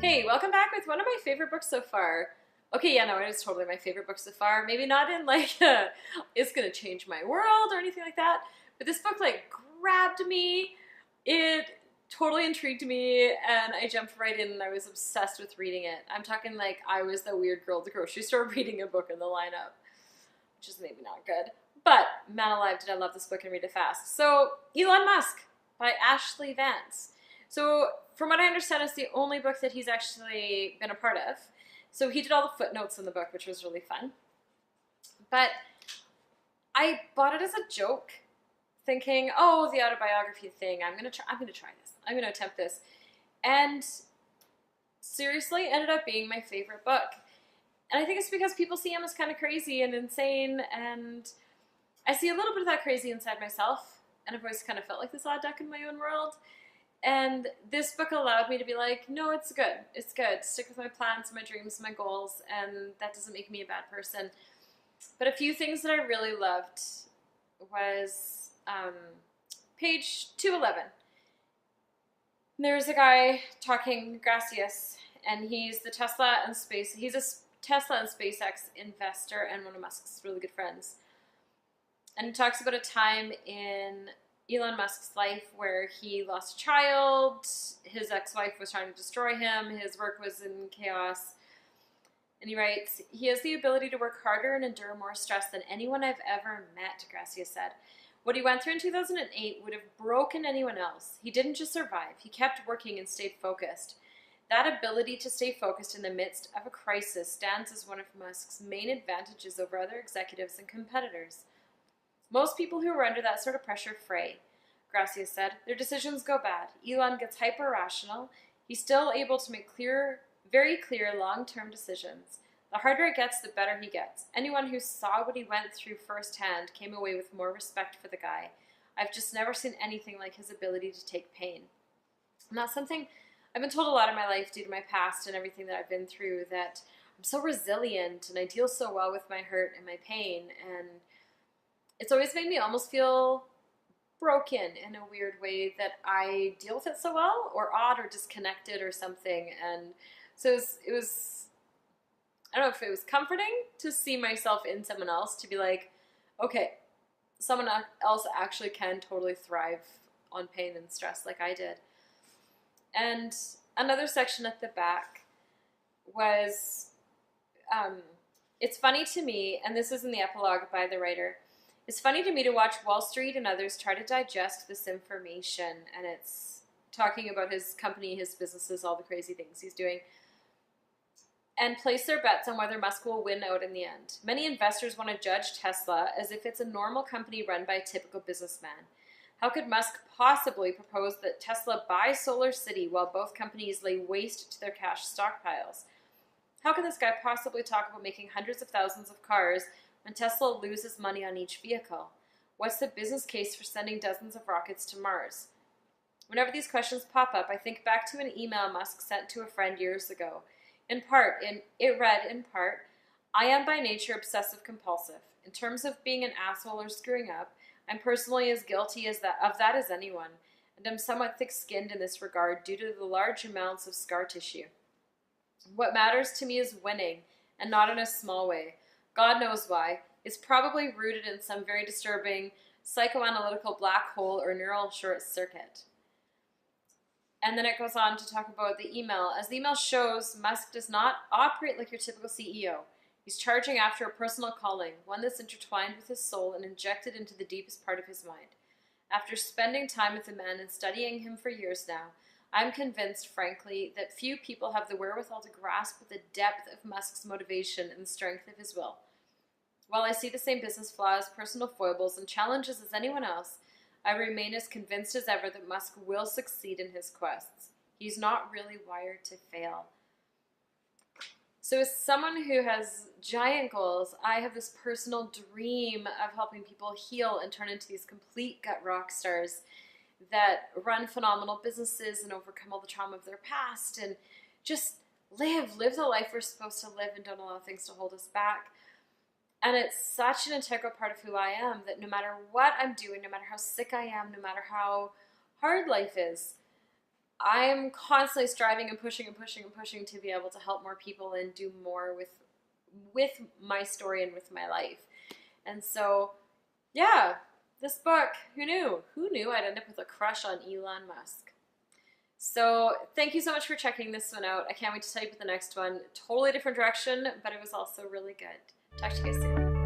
Hey, welcome back with one of my favorite books so far. Okay, yeah, no, it is totally my favorite book so far. Maybe not in like it's gonna change my world or anything like that, but this book like grabbed me. It totally intrigued me, and I jumped right in and I was obsessed with reading it. I'm talking like I was the weird girl at the grocery store reading a book in the lineup, which is maybe not good. But man alive, did I love this book and read it fast. So, Elon Musk by Ashlee Vance. So, from what I understand, it's the only book that he's actually been a part of. So he did all the footnotes in the book, which was really fun. But I bought it as a joke, thinking, "Oh, the autobiography thing. I'm gonna try this. I'm gonna attempt this," and seriously, ended up being my favorite book. And I think it's because people see him as kind of crazy and insane, and I see a little bit of that crazy inside myself, and I've always kind of felt like this odd duck in my own world. And this book allowed me to be like, no, it's good. It's good. Stick with my plans, my dreams, my goals, and that doesn't make me a bad person. But a few things that I really loved was page 211. There's a guy talking, Gracias, and he's the Tesla and SpaceX investor and one of Musk's really good friends. And he talks about a time in Elon Musk's life where he lost a child, his ex-wife was trying to destroy him, his work was in chaos. And he writes, "He has the ability to work harder and endure more stress than anyone I've ever met," Gracia said. "What he went through in 2008 would have broken anyone else. He didn't just survive, he kept working and stayed focused. That ability to stay focused in the midst of a crisis stands as one of Musk's main advantages over other executives and competitors. Most people who are under that sort of pressure fray," Gracia said. "Their decisions go bad. Elon gets hyper-rational. He's still able to make very clear long-term decisions. The harder it gets, the better he gets. Anyone who saw what he went through firsthand came away with more respect for the guy. I've just never seen anything like his ability to take pain." And that's something I've been told a lot in my life due to my past and everything that I've been through, that I'm so resilient and I deal so well with my hurt and my pain, and it's always made me almost feel broken in a weird way that I deal with it so well, or odd or disconnected or something. And so it was I don't know if it was comforting to see myself in someone else, to be like, okay, someone else actually can totally thrive on pain and stress like I did. And another section at the back was, it's funny to me, and this is in the epilogue by the writer, "It's funny to me to watch Wall Street and others try to digest this information," and it's talking about his company, his businesses, all the crazy things he's doing, "and place their bets on whether Musk will win out in the end. Many investors want to judge Tesla as if it's a normal company run by a typical businessman. How could Musk possibly propose that Tesla buy Solar City while both companies lay waste to their cash stockpiles? How could this guy possibly talk about making hundreds of thousands of cars when Tesla loses money on each vehicle? What's the business case for sending dozens of rockets to Mars? Whenever these questions pop up, I think back to an email Musk sent to a friend years ago. It read, in part, 'I am by nature obsessive compulsive. In terms of being an asshole or screwing up, I'm personally as guilty of that as anyone, and am somewhat thick-skinned in this regard due to the large amounts of scar tissue. What matters to me is winning, and not in a small way. God knows why. It's probably rooted in some very disturbing psychoanalytical black hole or neural short circuit.'" And then it goes on to talk about the email. "As the email shows, Musk does not operate like your typical CEO. He's charging after a personal calling, one that's intertwined with his soul and injected into the deepest part of his mind. After spending time with the man and studying him for years now, I'm convinced, frankly, that few people have the wherewithal to grasp the depth of Musk's motivation and the strength of his will. While I see the same business flaws, personal foibles, and challenges as anyone else, I remain as convinced as ever that Musk will succeed in his quests. He's not really wired to fail." So as someone who has giant goals, I have this personal dream of helping people heal and turn into these complete gut rock stars that run phenomenal businesses and overcome all the trauma of their past and just live the life we're supposed to live and don't allow things to hold us back. And it's such an integral part of who I am that no matter what I'm doing, no matter how sick I am, no matter how hard life is, I'm constantly striving and pushing and pushing and pushing to be able to help more people and do more with my story and with my life. And so, yeah, this book, who knew? Who knew I'd end up with a crush on Elon Musk? So thank you so much for checking this one out. I can't wait to tell you about the next one. Totally different direction, but it was also really good. Talk to you guys soon.